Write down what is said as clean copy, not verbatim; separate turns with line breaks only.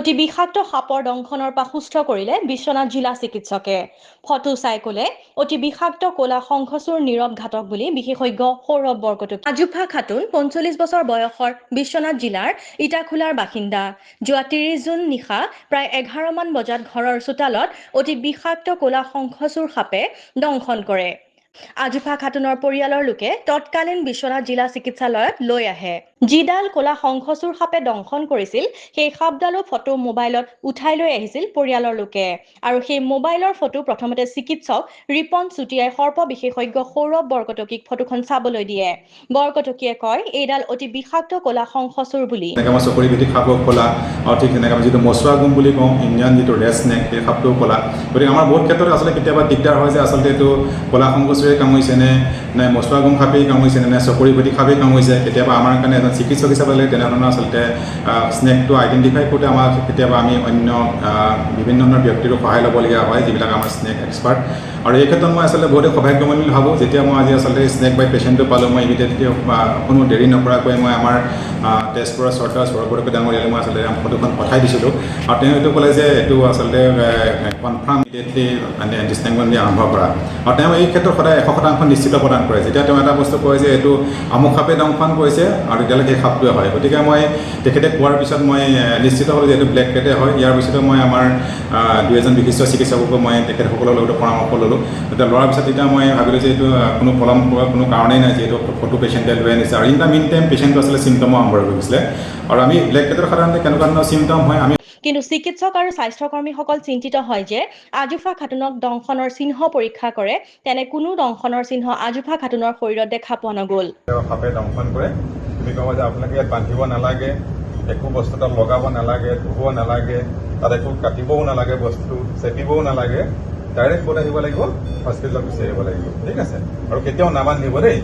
অতি বিষাক্ত সাপৰ দংশনৰ পৰা সুস্থ কৰিলে বিশ্বনাথ জিলা চিকিৎসকে। ফটো চাই ক'লে অতি বিষাক্ত ক'লা শংখচূড় নীৰৱ ঘাতক বুলি বিশেষজ্ঞ সৌৰভ বৰকটকী। আজুফা খাতুন ৪৫ বছৰ বয়সৰ বিশ্বনাথ জিলাৰ ইটাখোলাৰ বাসিন্দা। যোৱা ৩০ জুন নিশা প্ৰায় ১১ মান বজাত ঘৰৰ চোতালত অতি বিষাক্ত ক'লা শংখচূড় সাপে দংশন কৰে। আজুফা খাতুনৰ পৰিয়ালৰ লোকে তৎকালীন বিশ্বনাথ জিলা চিকিৎসালয়ত লৈ আহে। যিডাল ক'লা শংখচূড় সাপে দংশন কৰিছিল সেই সাপডালো ফটো মোবাইলত উঠাই লৈ আহিছিল পৰিয়ালৰ লোকে। আৰু সেই মোবাইলৰ ফটো প্ৰথমতে চিকিৎসক ৰিপন চুটিয়াই সৰ্প বিশেষজ্ঞ সৌৰভ বৰকটকীক ফটোখন চাবলৈ দিয়ে। বৰকটকীয়ে কয় এইডাল অতি বিষাক্ত ক'লা শংখচূড় বুলি।
আমাৰ চকৰি ভিত্তিক সাপক ক'লা আৰু ঠিক তেনেকৈ আমি যিটো মচুৱা গুম বুলি কওঁ, ইণ্ডিয়ান যিটো ৰেড স্নেক, সেই সাপটোও ক'লা। গতিকে আমাৰ বহুত ক্ষেত্ৰত আচলতে কেতিয়াবা দিগদাৰ হয় যে আচলতে এইটো ক'লা শংখচূড়ে কামুৰিছে নে মচুৱা গুম সাপেই কামুৰিছে নে চকৰি ভিত্তিক সাপেই কামুৰিছে। কেতিয়াবা আমাৰ কাৰণে এজন চিকিৎসক হিচাপে তেনেধৰণৰ আচলতে স্নেকটো আইডেণ্টিফাই কৰোঁতে আমাক কেতিয়াবা আমি অন্য বিভিন্ন ধৰণৰ ব্যক্তিৰো সহায় ল'বলগীয়া হয়, যিবিলাক আমাৰ স্নেক এক্সপাৰ্ট। আৰু এই ক্ষেত্ৰত মই আচলতে বহুতে সৌভাগ্যৱান বুলি ভাবোঁ। যেতিয়া মই আজি আচলতে স্নেক বাই পেচেণ্টটো পালোঁ, মই ইমিডিয়েটলি কোনো দেৰি নকৰাকৈ মই আমাৰ তেজপুৰৰ চৰকাৰ সৌৰভ বৰকটকী ডাঙৰীয়ালৈ মই আচলতে ফটোখন পঠাই দিছিলোঁ। আৰু তেওঁ এইটো ক'লে যে এইটো আচলতে কনফাৰ্ম ইমিডিয়েটলি এণ্টি স্নেক বন দিয়া আৰম্ভ কৰা। আৰু তেওঁ এই ক্ষেত্ৰত সদায় ১০০% নিশ্চিত প্ৰদান কৰে। যেতিয়া তেওঁ এটা বস্তু কয় যে এইটো আমুক সাপে দংশন কৰিছে আৰু তেতিয়ালৈকে সেই সাপটোৱে হয়। গতিকে মই তেখেতে কোৱাৰ পিছত মই নিশ্চিত হ'লোঁ যে এইটো ব্লেক কেটে হয়। ইয়াৰ পিছতে মই আমাৰ ২ বিশিষ্ট চিকিৎসককো মই তেখেতসকলৰ লগতে পৰামৰ্শ ল'লোঁ। তেতিয়া লোৱাৰ পিছত তেতিয়া মই ভাবিলোঁ যে এইটো কোনো পলম কৰাৰ কোনো কাৰণেই নাই, যিহেতু ফটো পেচেণ্টে লৈ আনিছে। আৰু ইন দ্য মিন টাইম পেচেণ্টটো আচলতে চিমটমো আৰম্ভ হৈ গৈছিলে। আৰু আমি ব্লেক কেটৰ সাধাৰণতে কেনেকুৱা ধৰণৰ চিমটম হয় আমি
কিন্তু চিকিৎসক আৰু স্বাস্থ্যকৰ্মীসকল চিন্তিত হয় যে আজুফা খাতুনক দংশনৰ চিহ্ন পৰীক্ষা কৰে, তেনে কোনো দংশনৰ চিহ্ন আজুফা খাতুনৰ শৰীৰত দেখা পোৱা নগ'ল।
সাপে দংশন কৰে, তুমি ক'ব যে আপোনালোকে ইয়াত বান্ধিব নালাগে, একো বস্তু তাত লগাব নালাগে, ধুব নালাগে, তাত একো কাটিবও নালাগে, বস্তু চেপিবও নালাগে, ডাইৰেক্ট ক'ত আহিব লাগিব, হস্পিটেলত গুচি আহিব লাগিব। ঠিক আছে, আৰু কেতিয়াও নাবান্ধিব দেই।